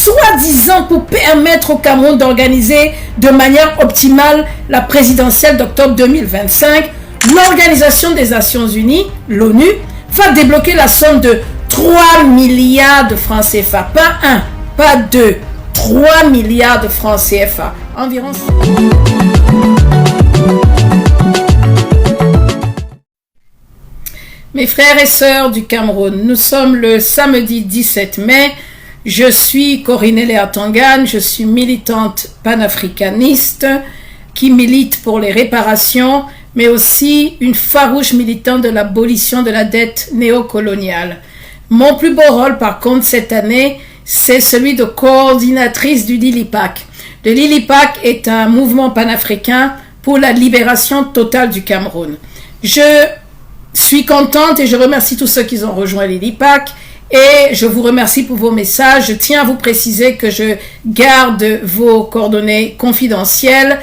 soi-disant pour permettre au Cameroun d'organiser de manière optimale la présidentielle d'octobre 2025, l'Organisation des Nations Unies, l'ONU, va débloquer la somme de 3 milliards de francs CFA. Pas un, pas deux, 3 milliards de francs CFA. Environ... Mes frères et sœurs du Cameroun, nous sommes le samedi 17 mai. Je suis Corinne Léa Tangane, je suis militante panafricaniste qui milite pour les réparations, mais aussi une farouche militante de l'abolition de la dette néocoloniale. Mon plus beau rôle, par contre, cette année, c'est celui de coordinatrice du Lilipac. Le Lilipac est un mouvement panafricain pour la libération totale du Cameroun. Je suis contente et je remercie tous ceux qui ont rejoint Lilipac et je vous remercie pour vos messages. Je tiens à vous préciser que je garde vos coordonnées confidentielles.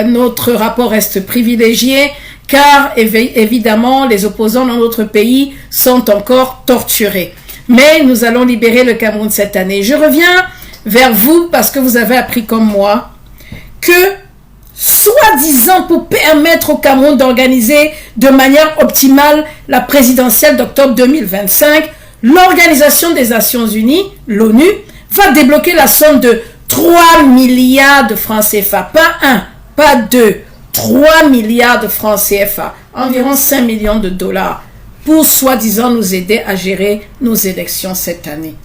Notre rapport reste privilégié car évidemment les opposants dans notre pays sont encore torturés. Mais nous allons libérer le Cameroun cette année. Je reviens vers vous parce que vous avez appris comme moi que soi-disant pour permettre au Cameroun d'organiser de manière optimale la présidentielle d'octobre 2025, l'Organisation des Nations Unies, l'ONU, va débloquer la somme de 3 milliards de francs CFA. Pas un, pas deux, 3 milliards de francs CFA, environ 5 millions de dollars, pour soi-disant nous aider à gérer nos élections cette année.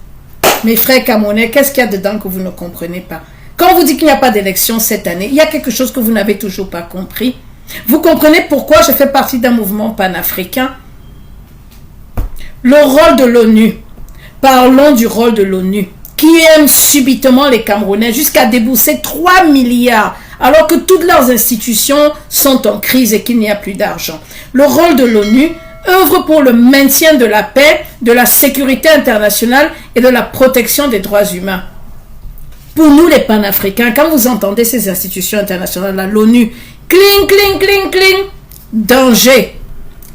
Mes frères camerounais, qu'est-ce qu'il y a dedans que vous ne comprenez pas? Quand on vous dit qu'il n'y a pas d'élection cette année, il y a quelque chose que vous n'avez toujours pas compris. Vous comprenez pourquoi je fais partie d'un mouvement panafricain? Le rôle de l'ONU. Parlons du rôle de l'ONU, qui aime subitement les Camerounais jusqu'à débourser 3 milliards, alors que toutes leurs institutions sont en crise et qu'il n'y a plus d'argent. Le rôle de l'ONU œuvre pour le maintien de la paix, de la sécurité internationale et de la protection des droits humains. Pour nous les panafricains, quand vous entendez ces institutions internationales, l'ONU, cling, cling, cling, cling, danger,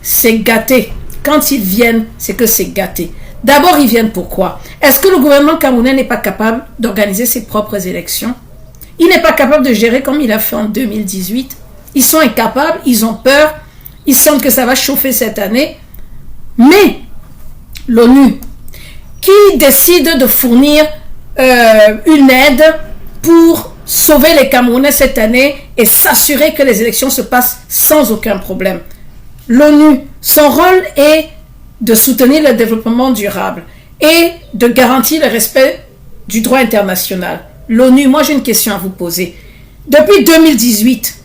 c'est gâté. Quand ils viennent, c'est que c'est gâté. D'abord, ils viennent pourquoi? Est-ce que le gouvernement camerounais n'est pas capable d'organiser ses propres élections? Il n'est pas capable de gérer comme il a fait en 2018. Ils sont incapables, ils ont peur, ils sentent que ça va chauffer cette année. Mais l'ONU, qui décide de fournir une aide pour sauver les Camerounais cette année et s'assurer que les élections se passent sans aucun problème. L'ONU, son rôle est de soutenir le développement durable et de garantir le respect du droit international. L'ONU, moi j'ai une question à vous poser. Depuis 2018,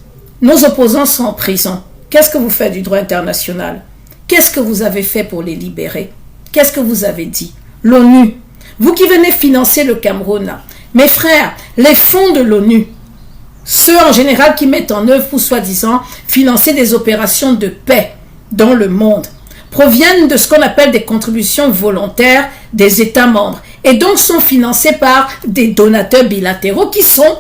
nos opposants sont en prison. Qu'est-ce que vous faites du droit international? Qu'est-ce que vous avez fait pour les libérer? Qu'est-ce que vous avez dit? L'ONU, vous qui venez financer le Cameroun, là, mes frères, les fonds de l'ONU, ceux en général qui mettent en œuvre pour soi-disant financer des opérations de paix dans le monde, proviennent de ce qu'on appelle des contributions volontaires des États membres et donc sont financés par des donateurs bilatéraux qui sont,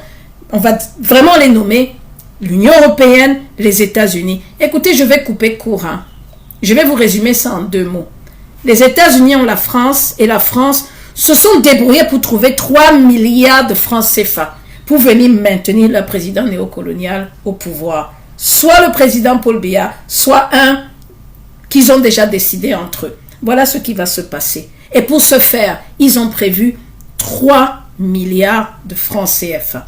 on va vraiment les nommer, l'Union européenne, les États-Unis. Écoutez, je vais couper court. Je vais vous résumer ça en 2 mots. Les États-Unis ont la France et la France se sont débrouillés pour trouver 3 milliards de francs CFA pour venir maintenir le président néocolonial au pouvoir. Soit le président Paul Biya, soit un qu'ils ont déjà décidé entre eux. Voilà ce qui va se passer. Et pour ce faire, ils ont prévu 3 milliards de francs CFA.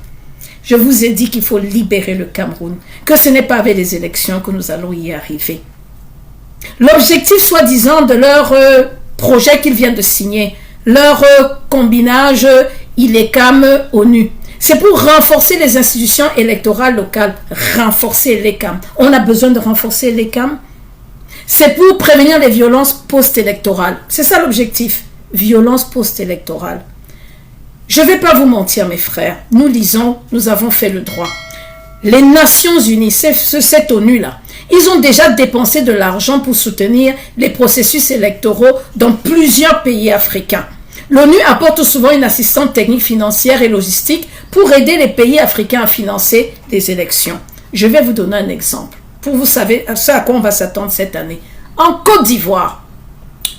Je vous ai dit qu'il faut libérer le Cameroun, que ce n'est pas avec les élections que nous allons y arriver. L'objectif, soi-disant, de leur projet qu'ils viennent de signer, leur combinage ILECAM-ONU, c'est pour renforcer les institutions électorales locales, renforcer l'ECAM. On a besoin de renforcer l'ECAM. C'est pour prévenir les violences post-électorales. C'est ça l'objectif, violences post-électorales. Je ne vais pas vous mentir, mes frères. Nous lisons, nous avons fait le droit. Les Nations Unies, cette ONU-là, ils ont déjà dépensé de l'argent pour soutenir les processus électoraux dans plusieurs pays africains. L'ONU apporte souvent une assistance technique, financière et logistique pour aider les pays africains à financer les élections. Je vais vous donner un exemple pour vous savoir ce à quoi on va s'attendre cette année. En Côte d'Ivoire,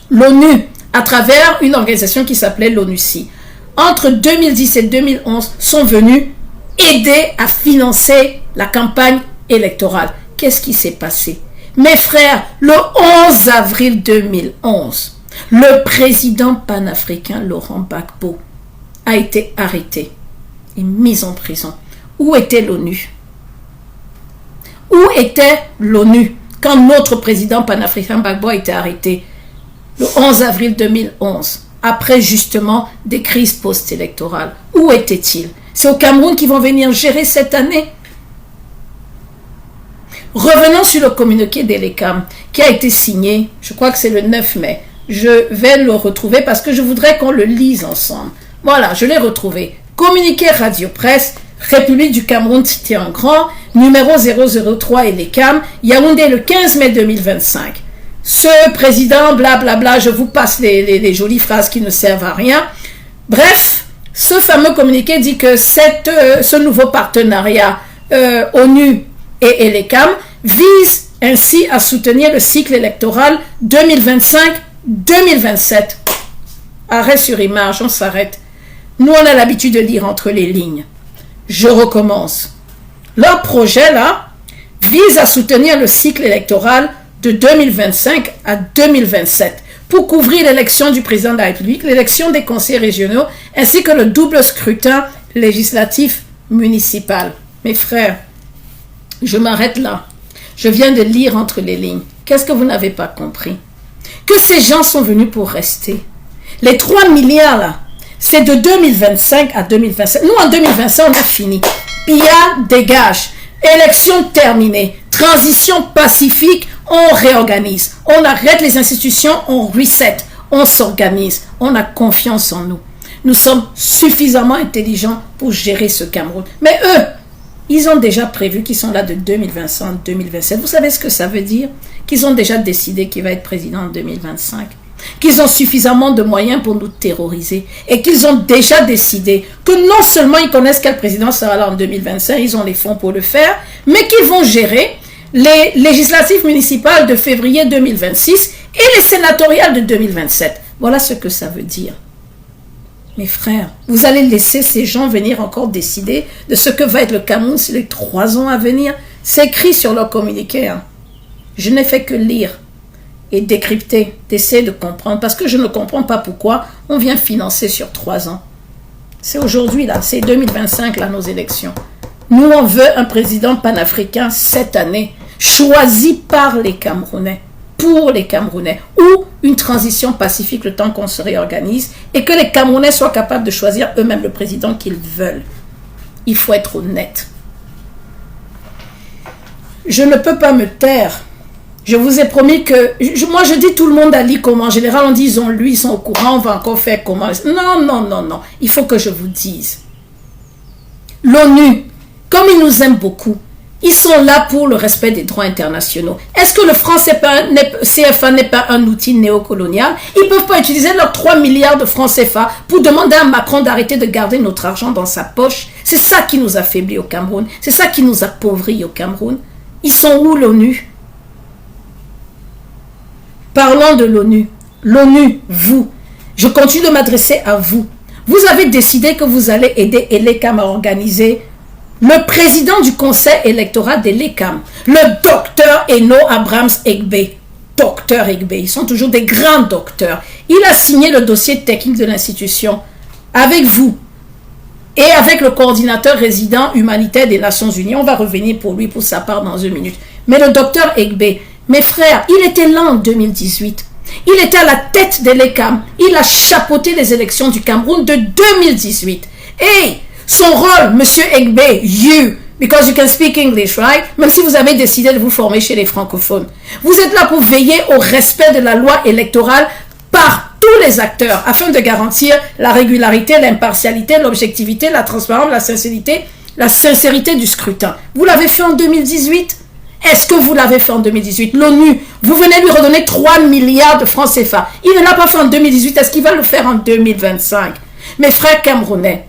l'ONU, à travers une organisation qui s'appelait l'ONUCI, entre 2010 et 2011, sont venus aider à financer la campagne électorale. Qu'est-ce qui s'est passé? Mes frères, le 11 avril 2011, le président panafricain Laurent Gbagbo a été arrêté et mis en prison. Où était l'ONU? Où était l'ONU quand notre président panafricain Gbagbo a été arrêté le 11 avril 2011, après justement des crises post-électorales? Où était-il? C'est au Cameroun qu'ils vont venir gérer cette année. Revenons sur le communiqué d'Elekam qui a été signé, je crois que c'est le 9 mai. Je vais le retrouver parce que je voudrais qu'on le lise ensemble. Voilà, je l'ai retrouvé. Communiqué Radio Presse, République du Cameroun cité en grand, numéro 003 Elekam, Yaoundé le 15 mai 2025. Ce président, blablabla, je vous passe les jolies phrases qui ne servent à rien. Bref, ce fameux communiqué dit que ce nouveau partenariat ONU et Elekam vise ainsi à soutenir le cycle électoral 2025-2027. Arrêt sur image, on s'arrête. Nous, on a l'habitude de lire entre les lignes. Je recommence. Leur projet, là, vise à soutenir le cycle électoral de 2025 à 2027 pour couvrir l'élection du président de la République, l'élection des conseils régionaux, ainsi que le double scrutin législatif municipal. Mes frères, je m'arrête là. Je viens de lire entre les lignes. Qu'est-ce que vous n'avez pas compris? Que ces gens sont venus pour rester. Les 3 milliards, là, c'est de 2025 à 2027. Nous, en 2025, on a fini. PIA dégage. Élection terminée. Transition pacifique, on réorganise. On arrête les institutions, on reset. On s'organise. On a confiance en nous. Nous sommes suffisamment intelligents pour gérer ce Cameroun. Mais eux, ils ont déjà prévu qu'ils sont là de 2025 à 2027. Vous savez ce que ça veut dire? Qu'ils ont déjà décidé qu'il va être président en 2025. Qu'ils ont suffisamment de moyens pour nous terroriser et qu'ils ont déjà décidé que non seulement ils connaissent quel président sera là en 2025, ils ont les fonds pour le faire, mais qu'ils vont gérer les législatives municipales de février 2026 et les sénatoriales de 2027. Voilà ce que ça veut dire. Mes frères, vous allez laisser ces gens venir encore décider de ce que va être le Cameroun sur les 3 ans à venir. C'est écrit sur leur communiqué. Hein. Je n'ai fait que lire et décrypter, d'essayer de comprendre, parce que je ne comprends pas pourquoi on vient financer sur 3 ans. C'est aujourd'hui, là, c'est 2025, là, nos élections. Nous, on veut un président panafricain cette année, choisi par les Camerounais, pour les Camerounais, ou une transition pacifique le temps qu'on se réorganise, et que les Camerounais soient capables de choisir eux-mêmes le président qu'ils veulent. Il faut être honnête. Je ne peux pas me taire. Je vous ai promis que... Moi, je dis tout le monde a lu comment. En général, on dit ils ont lu, ils sont au courant, on va encore faire comment. Non, non, non, non. Il faut que je vous dise. L'ONU, comme ils nous aiment beaucoup, ils sont là pour le respect des droits internationaux. Est-ce que le franc CFA n'est pas un outil néocolonial? Ils ne peuvent pas utiliser leurs 3 milliards de francs CFA pour demander à Macron d'arrêter de garder notre argent dans sa poche. C'est ça qui nous affaiblit au Cameroun. C'est ça qui nous appauvrit au Cameroun. Ils sont où, l'ONU? Parlons de l'ONU. L'ONU, vous. Je continue de m'adresser à vous. Vous avez décidé que vous allez aider Elekam à organiser le président du conseil électoral d'Elekam, le docteur Eno Abrams Egbe. Docteur Egbe, ils sont toujours des grands docteurs. Il a signé le dossier technique de l'institution avec vous et avec le coordinateur résident humanitaire des Nations Unies. On va revenir pour lui, pour sa part, dans 1 minute. Mais le docteur Egbe, mes frères, il était là en 2018. Il était à la tête d'Elekam. Il a chapeauté les élections du Cameroun de 2018. Et son rôle, monsieur Egbe, because you can speak English, right? Même si vous avez décidé de vous former chez les francophones. Vous êtes là pour veiller au respect de la loi électorale par tous les acteurs, afin de garantir la régularité, l'impartialité, l'objectivité, la transparence, la sincérité du scrutin. Vous l'avez fait en 2018? Est-ce que vous l'avez fait en 2018? L'ONU, vous venez lui redonner 3 milliards de francs CFA. Il ne l'a pas fait en 2018. Est-ce qu'il va le faire en 2025? Mes frères camerounais,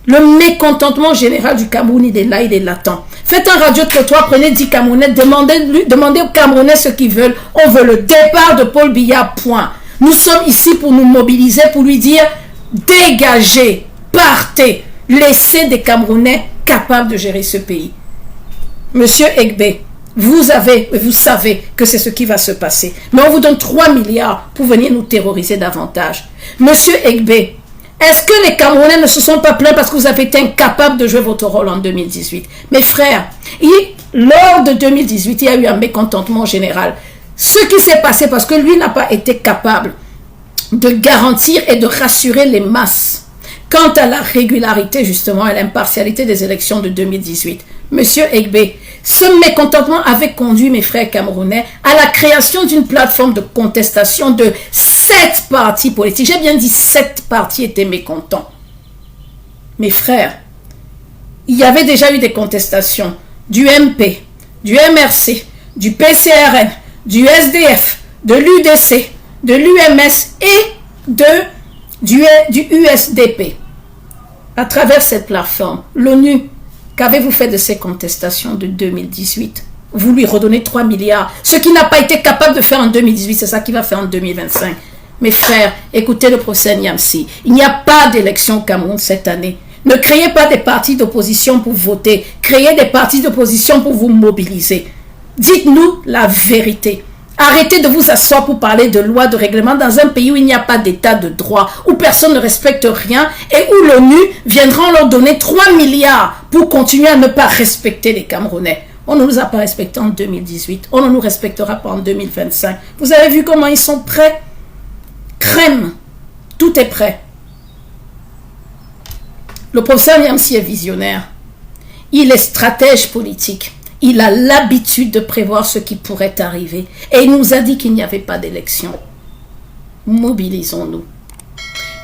le mécontentement général du Cameroun, il est là, il est latent. Faites un radio-trottoir, prenez 10 Camerounais, demandez aux Camerounais ce qu'ils veulent. On veut le départ de Paul Biya, point. Nous sommes ici pour nous mobiliser, pour lui dire, Dégagez, partez, laissez des Camerounais capables de gérer ce pays. Monsieur Egbe, vous savez que c'est ce qui va se passer. Mais on vous donne 3 milliards pour venir nous terroriser davantage. Monsieur Egbe, est-ce que les Camerounais ne se sont pas plaints parce que vous avez été incapables de jouer votre rôle en 2018? Mes frères, lors de 2018, il y a eu un mécontentement général. Ce qui s'est passé parce que lui n'a pas été capable de garantir et de rassurer les masses quant à la régularité justement et l'impartialité des élections de 2018. Monsieur Egbe, ce mécontentement avait conduit mes frères camerounais à la création d'une plateforme de contestation de 7 partis politiques. J'ai bien dit 7 partis étaient mécontents. Mes frères, il y avait déjà eu des contestations du MP, du MRC, du PCRN, du SDF, de l'UDC, de l'UMS et du USDP. À travers cette plateforme, l'ONU, qu'avez-vous fait de ces contestations de 2018? Vous lui redonnez 3 milliards. Ce qu'il n'a pas été capable de faire en 2018, c'est ça qu'il va faire en 2025. Mes frères, écoutez le procès Niamsi. Il n'y a pas d'élection au Cameroun cette année. Ne créez pas des partis d'opposition pour voter. Créez des partis d'opposition pour vous mobiliser. Dites-nous la vérité. Arrêtez de vous asseoir pour parler de loi, de règlement dans un pays où il n'y a pas d'état de droit, où personne ne respecte rien et où l'ONU viendra leur donner 3 milliards pour continuer à ne pas respecter les Camerounais. On ne nous a pas respectés en 2018, on ne nous respectera pas en 2025. Vous avez vu comment ils sont prêts? Crème, tout est prêt. Le professeur Niamsi est visionnaire. Il est stratège politique. Il a l'habitude de prévoir ce qui pourrait arriver. Et il nous a dit qu'il n'y avait pas d'élection. Mobilisons-nous.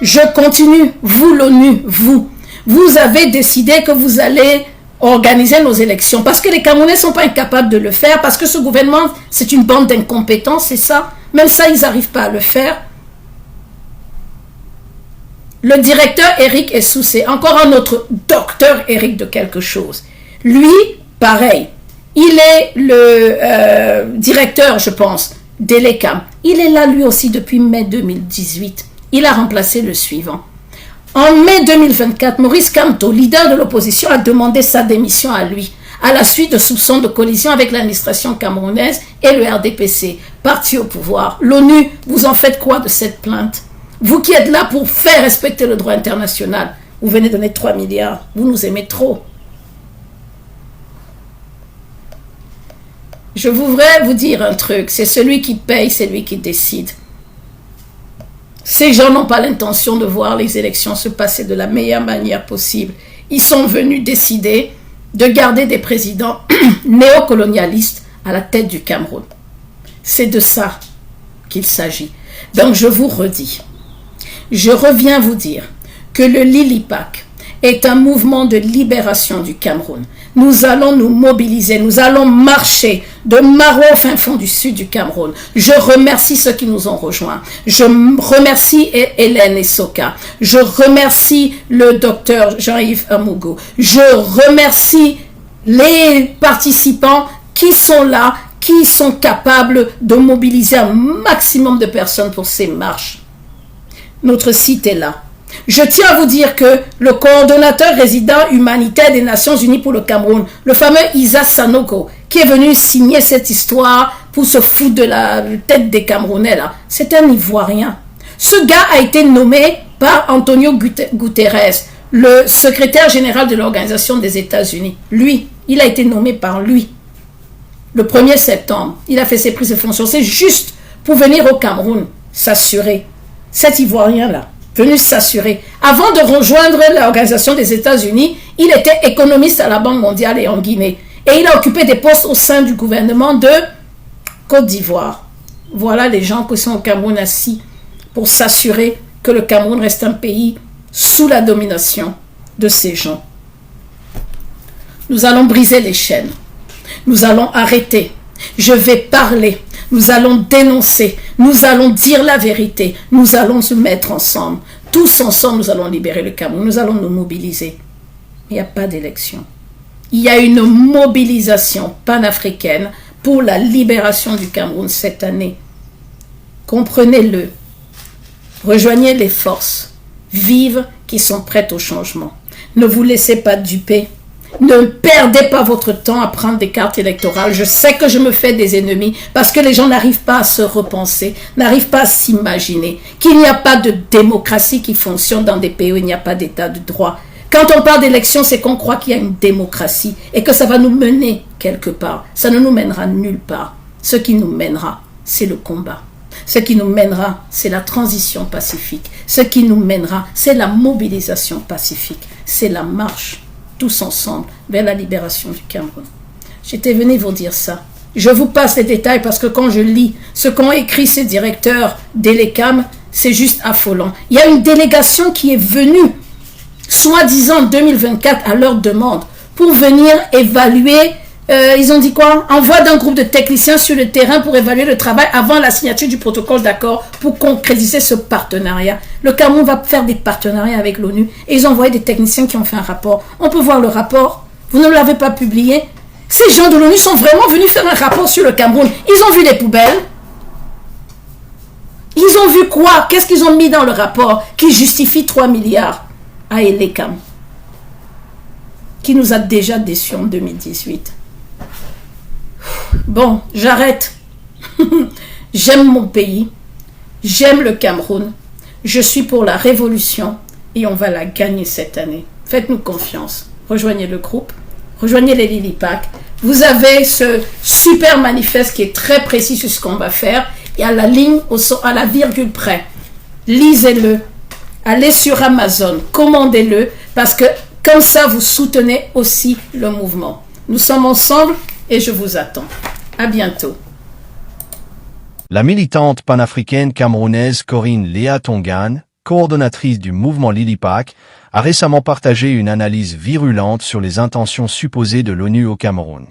Je continue. Vous, l'ONU, vous avez décidé que vous allez organiser nos élections. Parce que les Camerounais ne sont pas incapables de le faire. Parce que ce gouvernement, c'est une bande d'incompétents, c'est ça. Même ça, ils n'arrivent pas à le faire. Le directeur Eric Essou, c'est encore un autre docteur Eric de quelque chose. Lui, pareil. Il est le directeur, je pense, d'Elecam. Il est là, lui aussi, depuis mai 2018. Il a remplacé le suivant. En mai 2024, Maurice Kamto, leader de l'opposition, a demandé sa démission à lui, à la suite de soupçons de collision avec l'administration camerounaise et le RDPC, parti au pouvoir. L'ONU, vous en faites quoi de cette plainte? Vous qui êtes là pour faire respecter le droit international, vous venez donner 3 milliards. Vous nous aimez trop. Je voudrais vous dire un truc, c'est celui qui paye, c'est lui qui décide. Ces gens n'ont pas l'intention de voir les élections se passer de la meilleure manière possible. Ils sont venus décider de garder des présidents néocolonialistes à la tête du Cameroun. C'est de ça qu'il s'agit. Donc je vous redis, je reviens vous dire que le Lilipac est un mouvement de libération du Cameroun. Nous allons nous mobiliser, nous allons marcher de Maro au fin fond du sud du Cameroun. Je remercie ceux qui nous ont rejoints. Je remercie Hélène Essoka. Je remercie le docteur Jean-Yves Amougo. Je remercie les participants qui sont là, qui sont capables de mobiliser un maximum de personnes pour ces marches. Notre site est là. Je tiens à vous dire que le coordonnateur résident humanitaire des Nations Unies pour le Cameroun, le fameux Isa Sanogo, qui est venu signer cette histoire pour se foutre de la tête des Camerounais, là, c'est un Ivoirien. Ce gars a été nommé par Antonio Guterres, le secrétaire général de l'Organisation des États-Unis. Lui, il a été nommé par lui. Le 1er septembre, il a fait ses prises de fonctions. C'est juste pour venir au Cameroun s'assurer. Cet Ivoirien-là, venu s'assurer. Avant de rejoindre l'Organisation des États-Unis, il était économiste à la Banque mondiale et en Guinée. Et il a occupé des postes au sein du gouvernement de Côte d'Ivoire. Voilà les gens qui sont au Cameroun assis pour s'assurer que le Cameroun reste un pays sous la domination de ces gens. Nous allons briser les chaînes. Nous allons arrêter. Je vais parler. Nous allons dénoncer. Nous allons dire la vérité. Nous allons se mettre ensemble. Tous ensemble, nous allons libérer le Cameroun. Nous allons nous mobiliser. Il n'y a pas d'élection. Il y a une mobilisation panafricaine pour la libération du Cameroun cette année. Comprenez-le. Rejoignez les forces. vives, qui sont prêtes au changement. Ne vous laissez pas duper. Ne perdez pas votre temps à prendre des cartes électorales. Je sais que je me fais des ennemis parce que les gens n'arrivent pas à se repenser, n'arrivent pas à s'imaginer qu'il n'y a pas de démocratie qui fonctionne dans des pays où il n'y a pas d'état de droit. Quand on parle d'élection, c'est qu'on croit qu'il y a une démocratie et que ça va nous mener quelque part. Ça ne nous mènera nulle part. Ce qui nous mènera, c'est le combat. Ce qui nous mènera, c'est la transition pacifique. Ce qui nous mènera, c'est la mobilisation pacifique. C'est la marche, tous ensemble, vers la libération du Cameroun. J'étais venu vous dire ça. Je vous passe les détails parce que quand je lis ce qu'ont écrit ces directeurs d'Elecam, c'est juste affolant. Il y a une délégation qui est venue, soi-disant 2024, à leur demande, pour venir évaluer, ils ont dit quoi? Envoi d'un groupe de techniciens sur le terrain pour évaluer le travail avant la signature du protocole d'accord pour concrétiser ce partenariat. Le Cameroun va faire des partenariats avec l'ONU et ils ont envoyé des techniciens qui ont fait un rapport. On peut voir le rapport. Vous ne l'avez pas publié. Ces gens de l'ONU sont vraiment venus faire un rapport sur le Cameroun. Ils ont vu les poubelles. Ils ont vu quoi? Qu'est-ce qu'ils ont mis dans le rapport qui justifie 3 milliards à Elecam, qui nous a déjà déçus en 2018. Bon, j'arrête. J'aime mon pays. J'aime le Cameroun. Je suis pour la révolution et on va la gagner cette année. Faites-nous confiance. Rejoignez le groupe. Rejoignez les Lily Pack. Vous avez ce super manifeste qui est très précis sur ce qu'on va faire et à la ligne, à la virgule près. Lisez-le. Allez sur Amazon. Commandez-le parce que comme ça, vous soutenez aussi le mouvement. Nous sommes ensemble et je vous attends. À bientôt. La militante panafricaine camerounaise Corinne Léa Tongan, coordonnatrice du mouvement Lily Pack, a récemment partagé une analyse virulente sur les intentions supposées de l'ONU au Cameroun.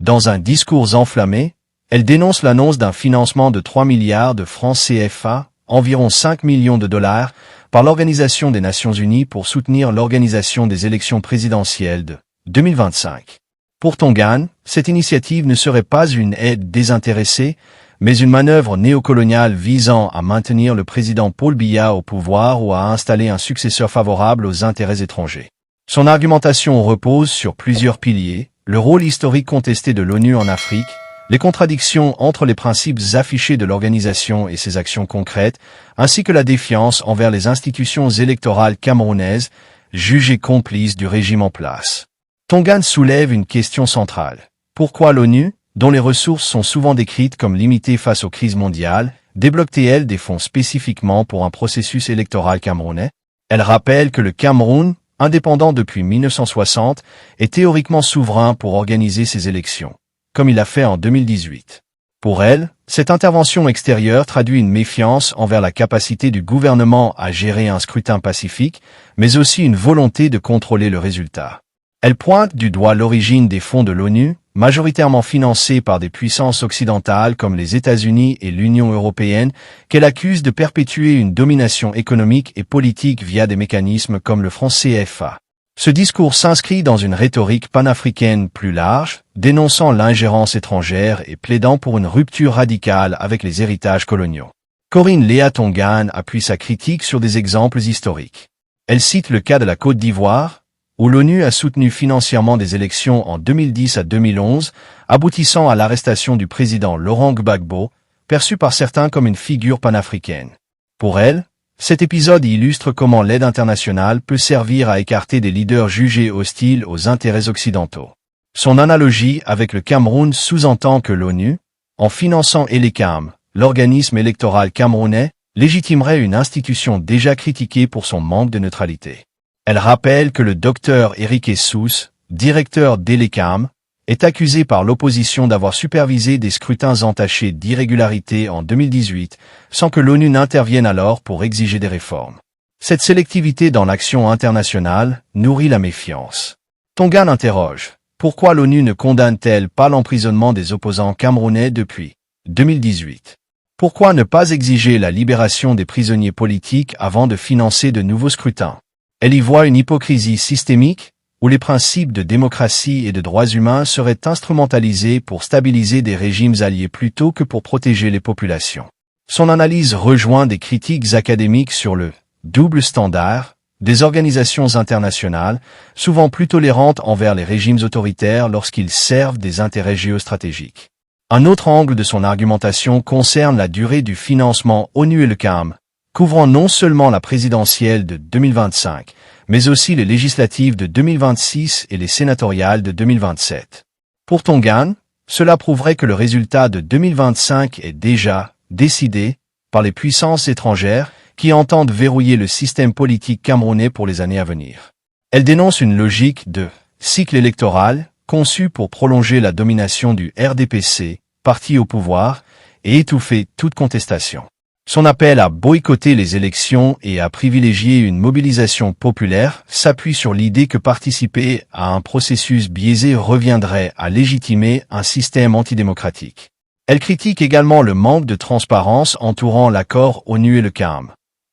Dans un discours enflammé, elle dénonce l'annonce d'un financement de 3 milliards de francs CFA, environ 5 millions de dollars, par l'Organisation des Nations Unies pour soutenir l'organisation des élections présidentielles de 2025. Pour Tongan, cette initiative ne serait pas une aide désintéressée, mais une manœuvre néocoloniale visant à maintenir le président Paul Biya au pouvoir ou à installer un successeur favorable aux intérêts étrangers. Son argumentation repose sur plusieurs piliers, le rôle historique contesté de l'ONU en Afrique, les contradictions entre les principes affichés de l'organisation et ses actions concrètes, ainsi que la défiance envers les institutions électorales camerounaises, jugées complices du régime en place. Tongan soulève une question centrale. Pourquoi l'ONU, dont les ressources sont souvent décrites comme limitées face aux crises mondiales, débloque-t-elle des fonds spécifiquement pour un processus électoral camerounais? Elle rappelle que le Cameroun, indépendant depuis 1960, est théoriquement souverain pour organiser ses élections, comme il l'a fait en 2018. Pour elle, cette intervention extérieure traduit une méfiance envers la capacité du gouvernement à gérer un scrutin pacifique, mais aussi une volonté de contrôler le résultat. Elle pointe du doigt l'origine des fonds de l'ONU, majoritairement financés par des puissances occidentales comme les États-Unis et l'Union européenne, qu'elle accuse de perpétuer une domination économique et politique via des mécanismes comme le franc CFA. Ce discours s'inscrit dans une rhétorique panafricaine plus large, dénonçant l'ingérence étrangère et plaidant pour une rupture radicale avec les héritages coloniaux. Corinne Léa Tongan appuie sa critique sur des exemples historiques. Elle cite le cas de la Côte d'Ivoire, où l'ONU a soutenu financièrement des élections en 2010 à 2011, aboutissant à l'arrestation du président Laurent Gbagbo, perçu par certains comme une figure panafricaine. Pour elle, cet épisode illustre comment l'aide internationale peut servir à écarter des leaders jugés hostiles aux intérêts occidentaux. Son analogie avec le Cameroun sous-entend que l'ONU, en finançant Elecam, l'organisme électoral camerounais, légitimerait une institution déjà critiquée pour son manque de neutralité. Elle rappelle que le docteur Eric Essous, directeur d'Elecam, est accusé par l'opposition d'avoir supervisé des scrutins entachés d'irrégularités en 2018, sans que l'ONU n'intervienne alors pour exiger des réformes. Cette sélectivité dans l'action internationale nourrit la méfiance. Tongan interroge, pourquoi l'ONU ne condamne-t-elle pas l'emprisonnement des opposants camerounais depuis 2018? Pourquoi ne pas exiger la libération des prisonniers politiques avant de financer de nouveaux scrutins? Elle y voit une hypocrisie systémique, où les principes de démocratie et de droits humains seraient instrumentalisés pour stabiliser des régimes alliés plutôt que pour protéger les populations. Son analyse rejoint des critiques académiques sur le double standard, des organisations internationales, souvent plus tolérantes envers les régimes autoritaires lorsqu'ils servent des intérêts géostratégiques. Un autre angle de son argumentation concerne la durée du financement ONU-ELCAM, couvrant non seulement la présidentielle de 2025, mais aussi les législatives de 2026 et les sénatoriales de 2027. Pour Tongan, cela prouverait que le résultat de 2025 est déjà décidé par les puissances étrangères qui entendent verrouiller le système politique camerounais pour les années à venir. Elle dénonce une logique de cycle électoral conçue pour prolonger la domination du RDPC, parti au pouvoir, et étouffer toute contestation. Son appel à boycotter les élections et à privilégier une mobilisation populaire s'appuie sur l'idée que participer à un processus biaisé reviendrait à légitimer un système antidémocratique. Elle critique également le manque de transparence entourant l'accord ONU-ELCAM.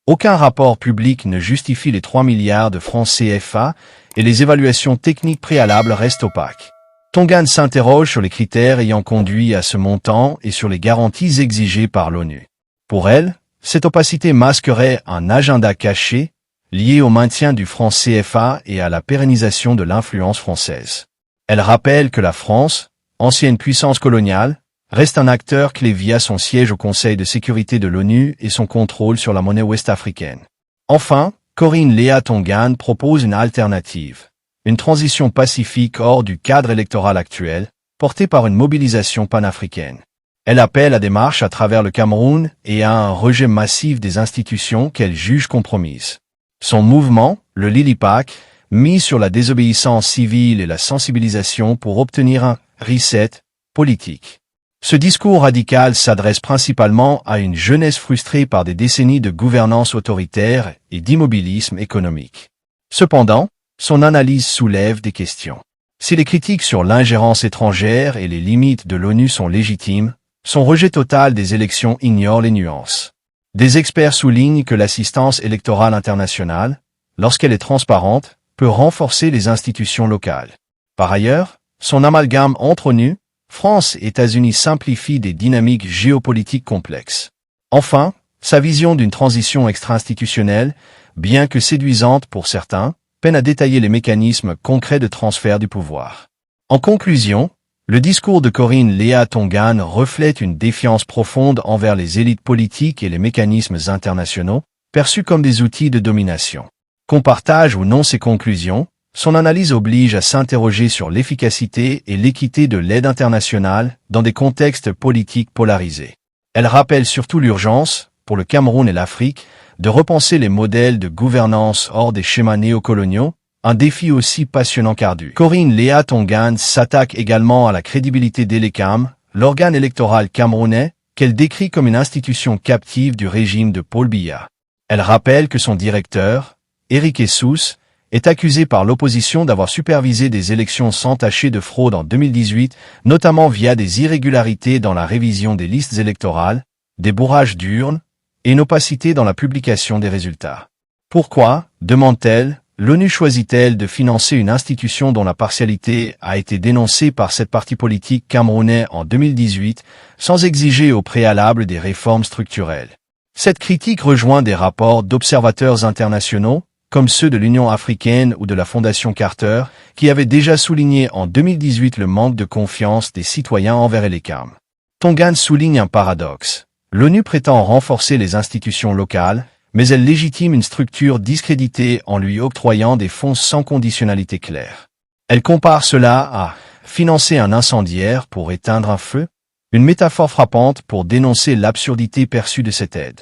Aucun rapport public ne justifie les 3 milliards de francs CFA et les évaluations techniques préalables restent opaques. Tongan s'interroge sur les critères ayant conduit à ce montant et sur les garanties exigées par l'ONU. Pour elle, cette opacité masquerait un agenda caché lié au maintien du franc CFA et à la pérennisation de l'influence française. Elle rappelle que la France, ancienne puissance coloniale, reste un acteur clé via son siège au Conseil de sécurité de l'ONU et son contrôle sur la monnaie ouest-africaine. Enfin, Corinne Léa Tongan propose une alternative, une transition pacifique hors du cadre électoral actuel, portée par une mobilisation panafricaine. Elle appelle à des marches à travers le Cameroun et à un rejet massif des institutions qu'elle juge compromises. Son mouvement, le Lilipac, mise sur la désobéissance civile et la sensibilisation pour obtenir un reset politique. Ce discours radical s'adresse principalement à une jeunesse frustrée par des décennies de gouvernance autoritaire et d'immobilisme économique. Cependant, son analyse soulève des questions. Si les critiques sur l'ingérence étrangère et les limites de l'ONU sont légitimes, son rejet total des élections ignore les nuances. Des experts soulignent que l'assistance électorale internationale, lorsqu'elle est transparente, peut renforcer les institutions locales. Par ailleurs, son amalgame entre ONU, France et États-Unis simplifie des dynamiques géopolitiques complexes. Enfin, sa vision d'une transition extra-institutionnelle, bien que séduisante pour certains, peine à détailler les mécanismes concrets de transfert du pouvoir. En conclusion, le discours de Corinne Léa Tongan reflète une défiance profonde envers les élites politiques et les mécanismes internationaux, perçus comme des outils de domination. Qu'on partage ou non ses conclusions, son analyse oblige à s'interroger sur l'efficacité et l'équité de l'aide internationale dans des contextes politiques polarisés. Elle rappelle surtout l'urgence, pour le Cameroun et l'Afrique, de repenser les modèles de gouvernance hors des schémas néocoloniaux, un défi aussi passionnant qu'ardu. Corinne Léa Tongan s'attaque également à la crédibilité d'ELCAM, l'organe électoral camerounais, qu'elle décrit comme une institution captive du régime de Paul Biya. Elle rappelle que son directeur, Éric Essous, est accusé par l'opposition d'avoir supervisé des élections sans tacher de fraude en 2018, notamment via des irrégularités dans la révision des listes électorales, des bourrages d'urnes et une opacité dans la publication des résultats. Pourquoi, demande-t-elle, l'ONU choisit-elle de financer une institution dont la partialité a été dénoncée par cette parti politique camerounais en 2018, sans exiger au préalable des réformes structurelles? Cette critique rejoint des rapports d'observateurs internationaux, comme ceux de l'Union africaine ou de la Fondation Carter, qui avaient déjà souligné en 2018 le manque de confiance des citoyens envers ELCAM. Tongan souligne un paradoxe. L'ONU prétend renforcer les institutions locales, mais elle légitime une structure discréditée en lui octroyant des fonds sans conditionnalité claire. Elle compare cela à financer un incendiaire pour éteindre un feu, une métaphore frappante pour dénoncer l'absurdité perçue de cette aide.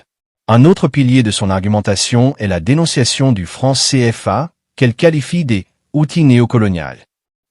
Un autre pilier de son argumentation est la dénonciation du franc CFA, qu'elle qualifie des outils néocoloniaux.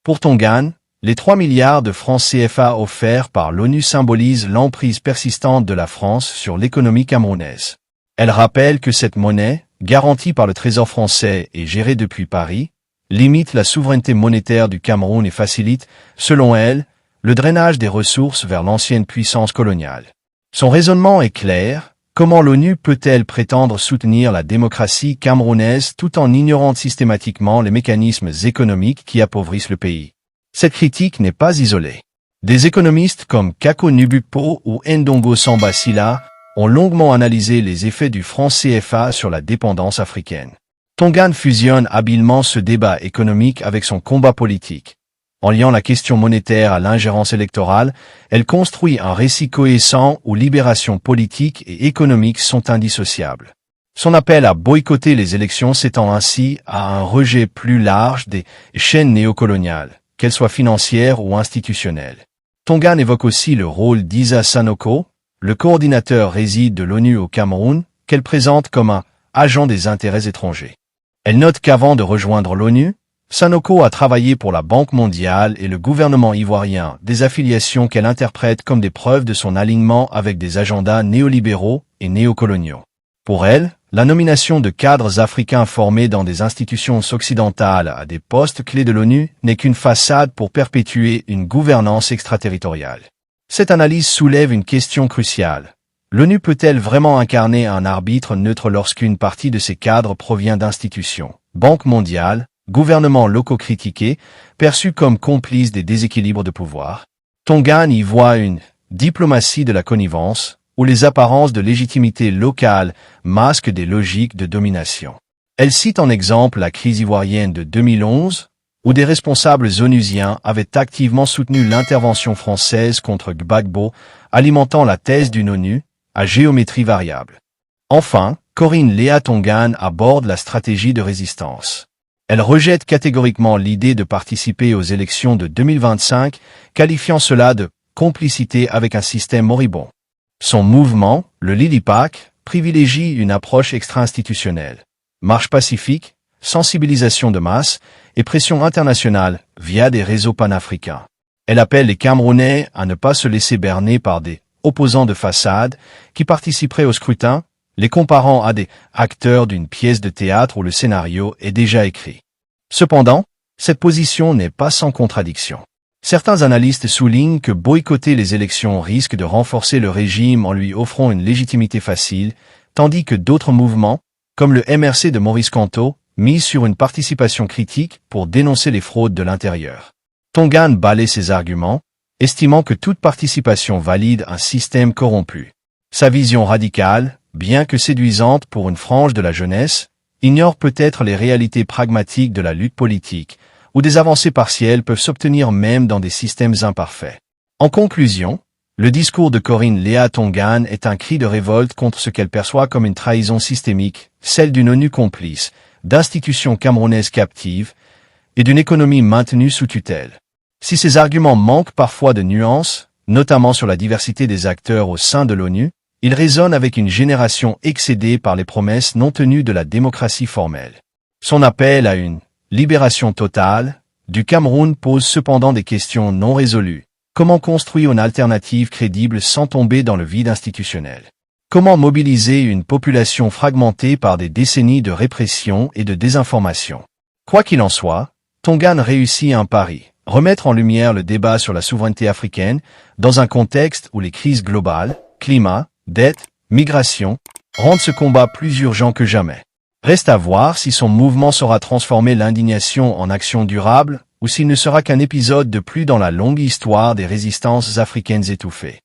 Pour Tongan, les 3 milliards de francs CFA offerts par l'ONU symbolisent l'emprise persistante de la France sur l'économie camerounaise. Elle rappelle que cette monnaie, garantie par le Trésor français et gérée depuis Paris, limite la souveraineté monétaire du Cameroun et facilite, selon elle, le drainage des ressources vers l'ancienne puissance coloniale. Son raisonnement est clair. Comment l'ONU peut-elle prétendre soutenir la démocratie camerounaise tout en ignorant systématiquement les mécanismes économiques qui appauvrissent le pays? Cette critique n'est pas isolée. Des économistes comme Kako Nubukpo ou Ndongo Samba Sylla ont longuement analysé les effets du franc CFA sur la dépendance africaine. Tongan fusionne habilement ce débat économique avec son combat politique. En liant la question monétaire à l'ingérence électorale, elle construit un récit cohérent où libération politique et économique sont indissociables. Son appel à boycotter les élections s'étend ainsi à un rejet plus large des chaînes néocoloniales, qu'elles soient financières ou institutionnelles. Tongan évoque aussi le rôle d'Isa Sanoko, le coordinateur réside de l'ONU au Cameroun, qu'elle présente comme un agent des intérêts étrangers. Elle note qu'avant de rejoindre l'ONU, Sanoko a travaillé pour la Banque mondiale et le gouvernement ivoirien, des affiliations qu'elle interprète comme des preuves de son alignement avec des agendas néolibéraux et néocoloniaux. Pour elle, la nomination de cadres africains formés dans des institutions occidentales à des postes clés de l'ONU n'est qu'une façade pour perpétuer une gouvernance extraterritoriale. Cette analyse soulève une question cruciale. L'ONU peut-elle vraiment incarner un arbitre neutre lorsqu'une partie de ses cadres provient d'institutions, Banque mondiale, gouvernements locaux critiqués, perçus comme complices des déséquilibres de pouvoir? Tongan y voit une diplomatie de la connivence, où les apparences de légitimité locale masquent des logiques de domination. Elle cite en exemple la crise ivoirienne de 2011, où des responsables onusiens avaient activement soutenu l'intervention française contre Gbagbo, alimentant la thèse d'une ONU à géométrie variable. Enfin, Corinne Léa Tongan aborde la stratégie de résistance. Elle rejette catégoriquement l'idée de participer aux élections de 2025, qualifiant cela de complicité avec un système moribond. Son mouvement, le Lilipac, privilégie une approche extra-institutionnelle. Marche pacifique, sensibilisation de masse et pression internationale via des réseaux panafricains. Elle appelle les Camerounais à ne pas se laisser berner par des opposants de façade qui participeraient au scrutin, les comparant à des acteurs d'une pièce de théâtre où le scénario est déjà écrit. Cependant, cette position n'est pas sans contradiction. Certains analystes soulignent que boycotter les élections risque de renforcer le régime en lui offrant une légitimité facile, tandis que d'autres mouvements, comme le MRC de Maurice Kamto, misent sur une participation critique pour dénoncer les fraudes de l'intérieur. Tongan balaie ses arguments, estimant que toute participation valide un système corrompu. Sa vision radicale, bien que séduisante pour une frange de la jeunesse, ignore peut-être les réalités pragmatiques de la lutte politique, où des avancées partielles peuvent s'obtenir même dans des systèmes imparfaits. En conclusion, le discours de Corinne Léa Tongan est un cri de révolte contre ce qu'elle perçoit comme une trahison systémique, celle d'une ONU complice, d'institutions camerounaises captives et d'une économie maintenue sous tutelle. Si ces arguments manquent parfois de nuances, notamment sur la diversité des acteurs au sein de l'ONU, ils résonnent avec une génération excédée par les promesses non tenues de la démocratie formelle. Son appel à une libération totale du Cameroun pose cependant des questions non résolues. Comment construire une alternative crédible sans tomber dans le vide institutionnel? Comment mobiliser une population fragmentée par des décennies de répression et de désinformation? Quoi qu'il en soit, Tongan réussit un pari. Remettre en lumière le débat sur la souveraineté africaine dans un contexte où les crises globales, climat, dette, migration, rendent ce combat plus urgent que jamais. Reste à voir si son mouvement saura transformer l'indignation en action durable ou s'il ne sera qu'un épisode de plus dans la longue histoire des résistances africaines étouffées.